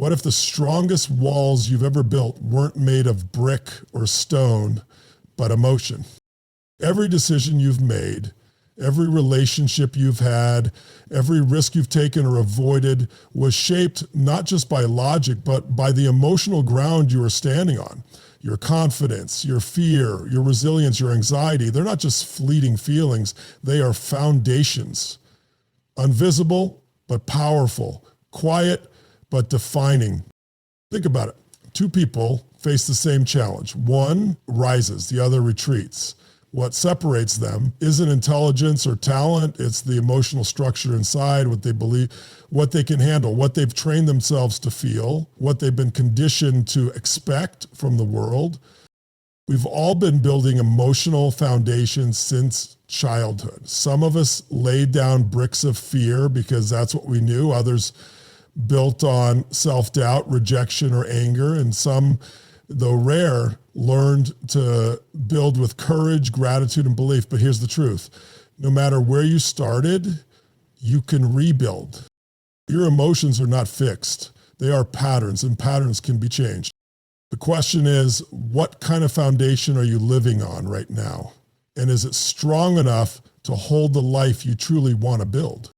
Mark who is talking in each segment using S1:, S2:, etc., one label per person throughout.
S1: What if the strongest walls you've ever built weren't made of brick or stone, but emotion? Every decision you've made, every relationship you've had, every risk you've taken or avoided was shaped not just by logic, but by the emotional ground you were standing on. Your confidence, your fear, your resilience, your anxiety, they're not just fleeting feelings, they are foundations. Invisible, but powerful. Quiet, but defining. Think about it. Two people face the same challenge. One rises, the other retreats. What separates them isn't intelligence or talent, it's the emotional structure inside, what they believe, what they can handle, what they've trained themselves to feel, what they've been conditioned to expect from the world. We've all been building emotional foundations since childhood. Some of us laid down bricks of fear because that's what we knew. Others built on self-doubt, rejection, or anger, and some, though rare, learned to build with courage, gratitude, and belief. But here's the truth. No matter where you started, you can rebuild. Your emotions are not fixed. They are patterns, and patterns can be changed. The question is, what kind of foundation are you living on right now? And is it strong enough to hold the life you truly want to build?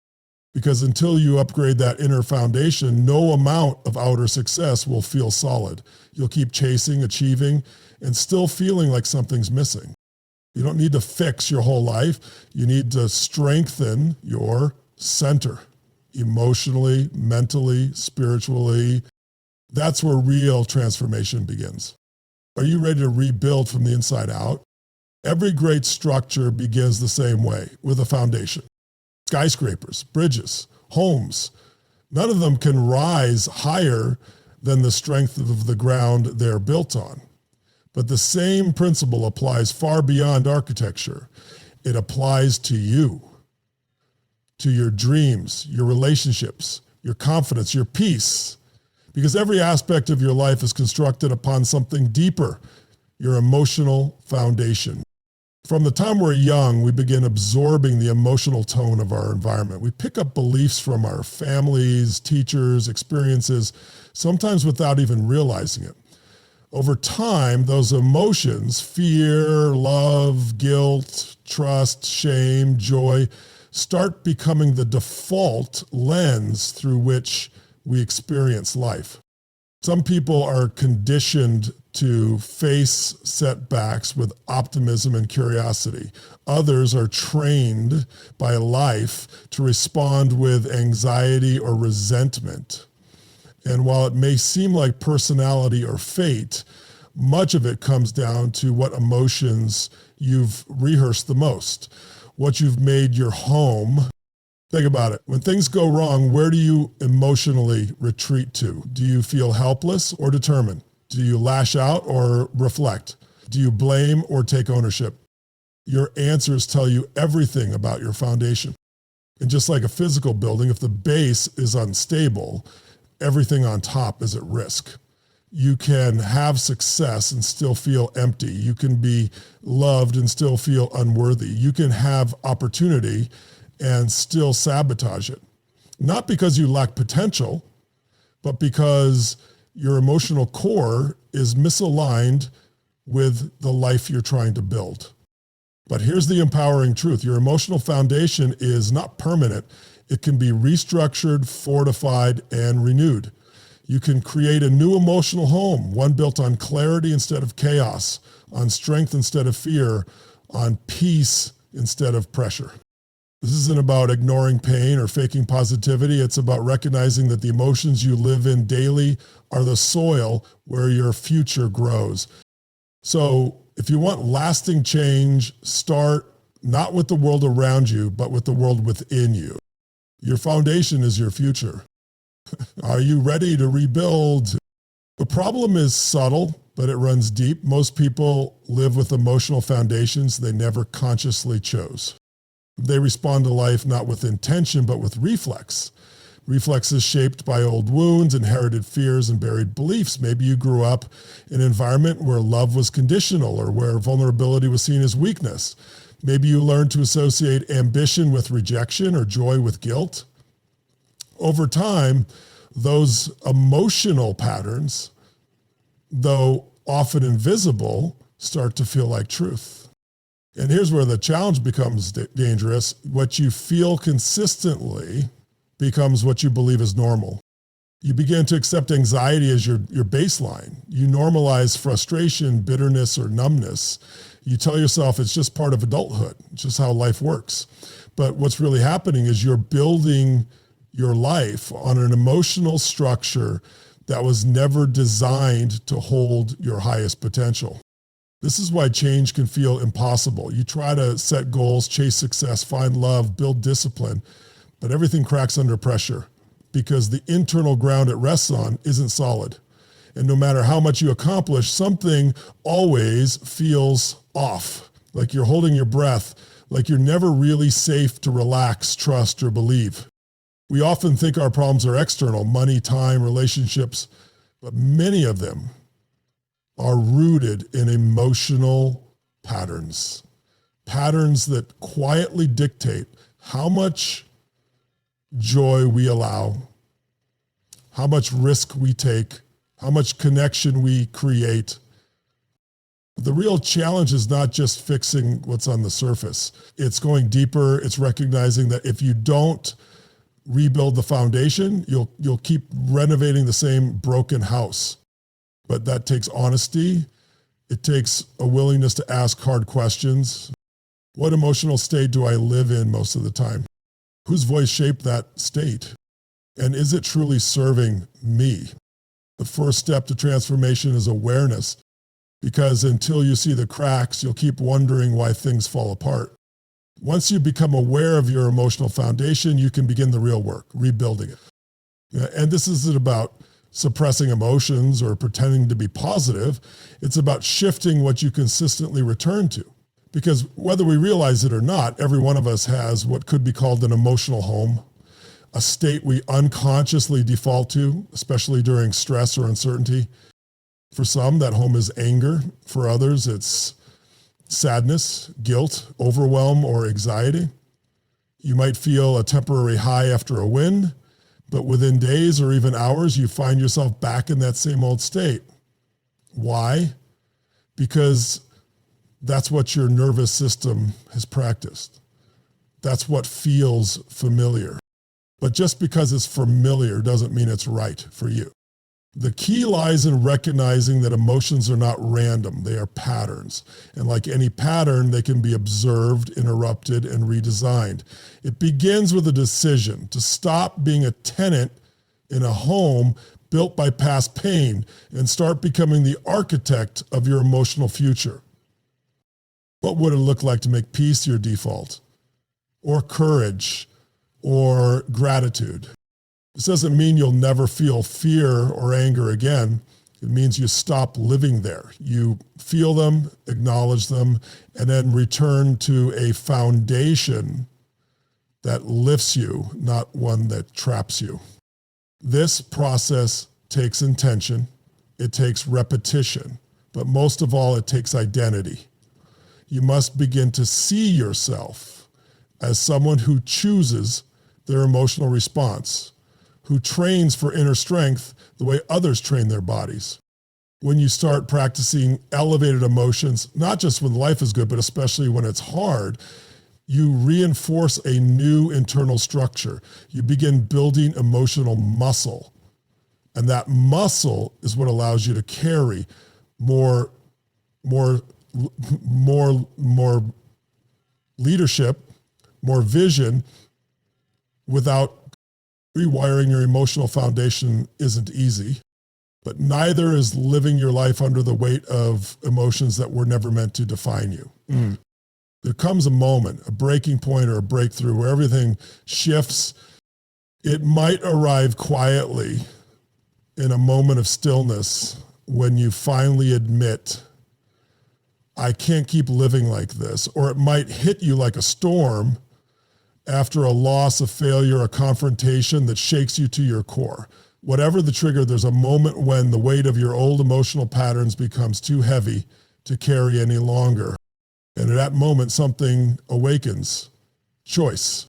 S1: Because until you upgrade that inner foundation, no amount of outer success will feel solid. You'll keep chasing, achieving, and still feeling like something's missing. You don't need to fix your whole life. You need to strengthen your center, emotionally, mentally, spiritually. That's where real transformation begins. Are you ready to rebuild from the inside out? Every great structure begins the same way, with a foundation. Skyscrapers, bridges, homes, none of them can rise higher than the strength of the ground they're built on. But the same principle applies far beyond architecture. It applies to you, to your dreams, your relationships, your confidence, your peace. Because every aspect of your life is constructed upon something deeper, your emotional foundation. From the time we're young, we begin absorbing the emotional tone of our environment. We pick up beliefs from our families, teachers, experiences, sometimes without even realizing it. Over time, those emotions, fear, love, guilt, trust, shame, joy, start becoming the default lens through which we experience life. Some people are conditioned to face setbacks with optimism and curiosity. Others are trained by life to respond with anxiety or resentment. And while it may seem like personality or fate, much of it comes down to what emotions you've rehearsed the most, what you've made your home. Think about it. When things go wrong, where do you emotionally retreat to? Do you feel helpless or determined? Do you lash out or reflect? Do you blame or take ownership? Your answers tell you everything about your foundation. And just like a physical building, if the base is unstable, everything on top is at risk. You can have success and still feel empty. You can be loved and still feel unworthy. You can have opportunity and still sabotage it. Not because you lack potential, but because your emotional core is misaligned with the life you're trying to build. But here's the empowering truth. Your emotional foundation is not permanent. It can be restructured, fortified, and renewed. You can create a new emotional home, one built on clarity instead of chaos, on strength instead of fear, on peace instead of pressure. This isn't about ignoring pain or faking positivity. It's about recognizing that the emotions you live in daily are the soil where your future grows. So if you want lasting change, start not with the world around you, but with the world within you. Your foundation is your future. Are you ready to rebuild? The problem is subtle, but it runs deep. Most people live with emotional foundations they never consciously chose. They respond to life not with intention, but with reflex. Reflex is shaped by old wounds, inherited fears, and buried beliefs. Maybe you grew up in an environment where love was conditional or where vulnerability was seen as weakness. Maybe you learned to associate ambition with rejection or joy with guilt. Over time, those emotional patterns, though often invisible, start to feel like truth. And here's where the challenge becomes dangerous. What you feel consistently becomes what you believe is normal. You begin to accept anxiety as your baseline. You normalize frustration, bitterness, or numbness. You tell yourself it's just part of adulthood, it's just how life works. But what's really happening is you're building your life on an emotional structure that was never designed to hold your highest potential. This is why change can feel impossible. You try to set goals, chase success, find love, build discipline, but everything cracks under pressure because the internal ground it rests on isn't solid. And no matter how much you accomplish, something always feels off, like you're holding your breath, like you're never really safe to relax, trust, or believe. We often think our problems are external, money, time, relationships, but many of them are rooted in emotional patterns, patterns that quietly dictate how much joy we allow, how much risk we take, how much connection we create. The real challenge is not just fixing what's on the surface. It's going deeper. It's recognizing that if you don't rebuild the foundation, you'll keep renovating the same broken house. But that takes honesty. It takes a willingness to ask hard questions. What emotional state do I live in most of the time? Whose voice shaped that state? And is it truly serving me? The first step to transformation is awareness, because until you see the cracks, you'll keep wondering why things fall apart. Once you become aware of your emotional foundation, you can begin the real work, rebuilding it. And this isn't about suppressing emotions or pretending to be positive. It's about shifting what you consistently return to. Because whether we realize it or not, every one of us has what could be called an emotional home, a state we unconsciously default to, especially during stress or uncertainty. For some, that home is anger. For others, it's sadness, guilt, overwhelm, or anxiety. You might feel a temporary high after a win, but within days or even hours, you find yourself back in that same old state. Why? Because that's what your nervous system has practiced. That's what feels familiar. But just because it's familiar doesn't mean it's right for you. The key lies in recognizing that emotions are not random, they are patterns. And like any pattern, they can be observed, interrupted, and redesigned. It begins with a decision to stop being a tenant in a home built by past pain and start becoming the architect of your emotional future. What would it look like to make peace your default, or courage, or gratitude? This doesn't mean you'll never feel fear or anger again. It means you stop living there. You feel them, acknowledge them, and then return to a foundation that lifts you, not one that traps you. This process takes intention, it takes repetition, but most of all, it takes identity. You must begin to see yourself as someone who chooses their emotional response, who trains for inner strength the way others train their bodies. When you start practicing elevated emotions, not just when life is good, but especially when it's hard, you reinforce a new internal structure. You begin building emotional muscle. And that muscle is what allows you to carry more leadership, more vision. Without rewiring your emotional foundation isn't easy, but neither is living your life under the weight of emotions that were never meant to define you. There comes a moment, a breaking point or a breakthrough where everything shifts. It might arrive quietly in a moment of stillness when you finally admit, I can't keep living like this. Or it might hit you like a storm after a loss, a failure, a confrontation that shakes you to your core. Whatever the trigger, there's a moment when the weight of your old emotional patterns becomes too heavy to carry any longer. And at that moment, something awakens. Choice.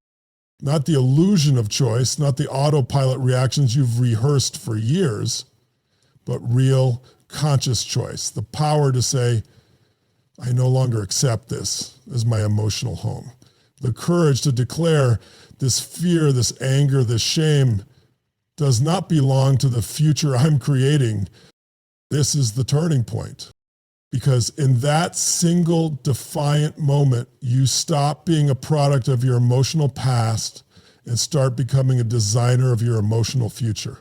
S1: Not the illusion of choice, not the autopilot reactions you've rehearsed for years, but real conscious choice. The power to say, I no longer accept this as my emotional home. The courage to declare this fear, this anger, this shame does not belong to the future I'm creating. This is the turning point. Because in that single defiant moment, you stop being a product of your emotional past and start becoming a designer of your emotional future.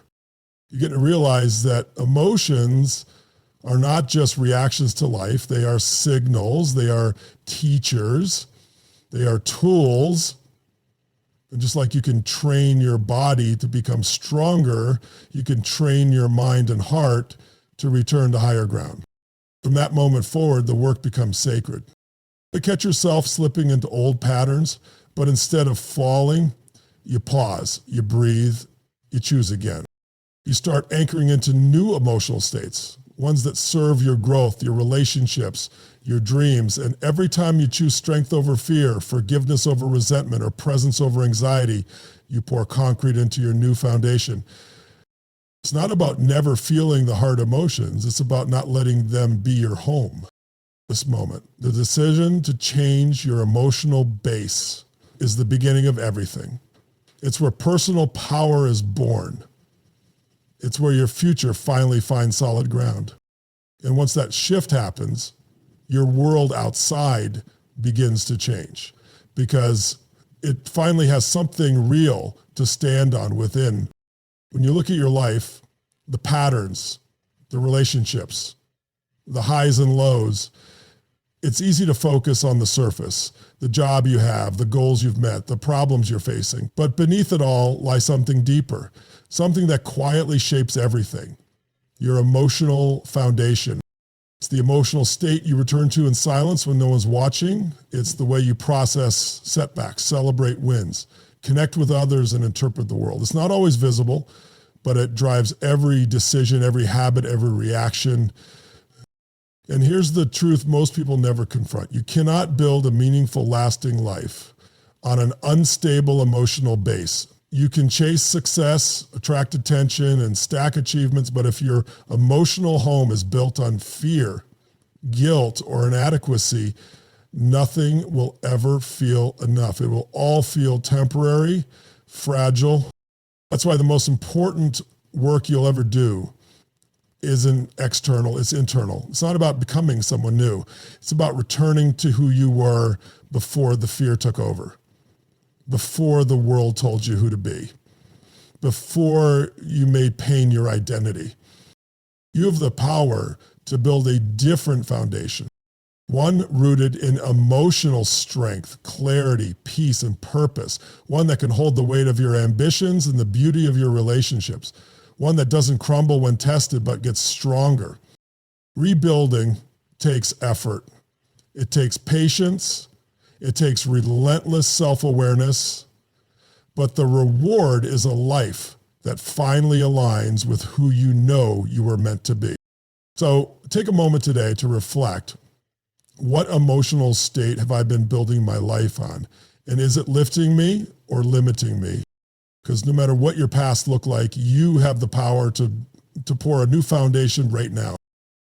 S1: You get to realize that emotions are not just reactions to life. They are signals. They are teachers. They are tools. And just like you can train your body to become stronger, you can train your mind and heart to return to higher ground. From that moment forward, the work becomes sacred. You catch yourself slipping into old patterns, but instead of falling, you pause, you breathe, you choose again. You start anchoring into new emotional states, ones that serve your growth, your relationships, your dreams. And every time you choose strength over fear, forgiveness over resentment, or presence over anxiety, you pour concrete into your new foundation. It's not about never feeling the hard emotions. It's about not letting them be your home. This moment, the decision to change your emotional base is the beginning of everything. It's where personal power is born. It's where your future finally finds solid ground. And once that shift happens, your world outside begins to change because it finally has something real to stand on within. When you look at your life, the patterns, the relationships, the highs and lows, it's easy to focus on the surface, the job you have, the goals you've met, the problems you're facing. But beneath it all lies something deeper, something that quietly shapes everything, your emotional foundation. It's the emotional state you return to in silence when no one's watching. It's the way you process setbacks, celebrate wins, connect with others, and interpret the world. It's not always visible, but it drives every decision, every habit, every reaction. And here's the truth most people never confront. You cannot build a meaningful, lasting life on an unstable emotional base. You can chase success, attract attention, and stack achievements, but if your emotional home is built on fear, guilt, or inadequacy, nothing will ever feel enough. It will all feel temporary, fragile. That's why the most important work you'll ever do isn't external, it's internal. It's not about becoming someone new. It's about returning to who you were before the fear took over, before the world told you who to be, before you made pain your identity. You have the power to build a different foundation, one rooted in emotional strength, clarity, peace, and purpose, one that can hold the weight of your ambitions and the beauty of your relationships, one that doesn't crumble when tested but gets stronger. Rebuilding takes effort. It takes patience. It takes relentless self-awareness. But the reward is a life that finally aligns with who you know you were meant to be. So take a moment today to reflect. What emotional state have I been building my life on? And is it lifting me or limiting me? Because no matter what your past looked like, you have the power to pour a new foundation right now.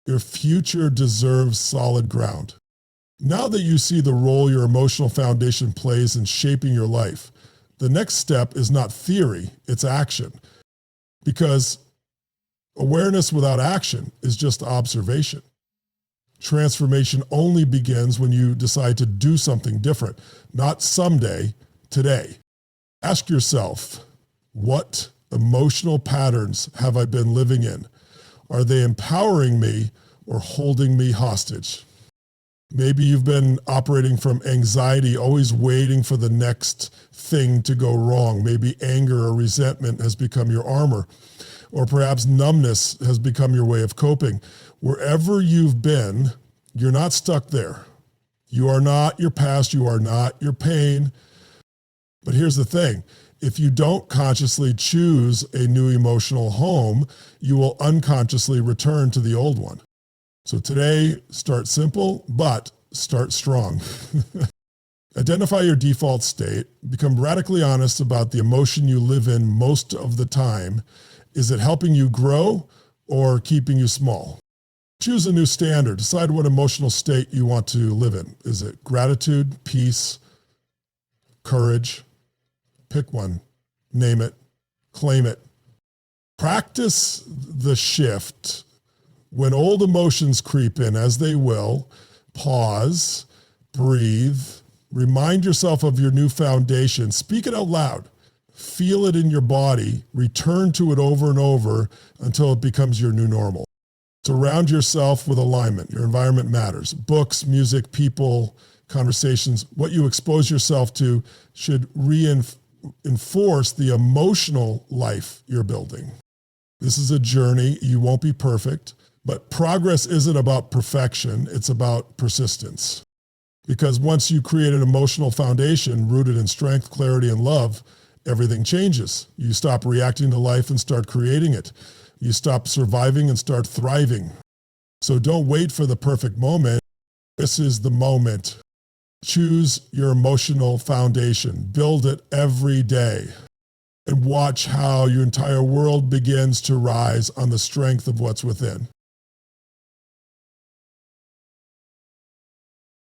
S1: Your future deserves solid ground. Now that you see the role your emotional foundation plays in shaping your life, the next step is not theory, it's action. Because awareness without action is just observation. Transformation only begins when you decide to do something different, not someday, today. Ask yourself, what emotional patterns have I been living in? Are they empowering me or holding me hostage? Maybe you've been operating from anxiety, always waiting for the next thing to go wrong. Maybe anger or resentment has become your armor, or perhaps numbness has become your way of coping. Wherever you've been, you're not stuck there. You are not your past. You are not your pain. But here's the thing. If you don't consciously choose a new emotional home, you will unconsciously return to the old one. So today, start simple, but start strong. Identify your default state. Become radically honest about the emotion you live in most of the time. Is it helping you grow or keeping you small? Choose a new standard. Decide what emotional state you want to live in. Is it gratitude, peace, courage? Pick one. Name it. Claim it. Practice the shift. When old emotions creep in, as they will, pause, breathe, remind yourself of your new foundation. Speak it out loud. Feel it in your body. Return to it over and over until it becomes your new normal. Surround yourself with alignment. Your environment matters. Books, music, people, conversations, what you expose yourself to should reinforce the emotional life you're building. This is a journey. You won't be perfect, but progress isn't about perfection. It's about persistence. Because once you create an emotional foundation rooted in strength, clarity, and love, everything changes. You stop reacting to life and start creating it. You stop surviving and start thriving. So don't wait for the perfect moment. This is the moment. Choose your emotional foundation. Build it every day. And watch how your entire world begins to rise on the strength of what's within.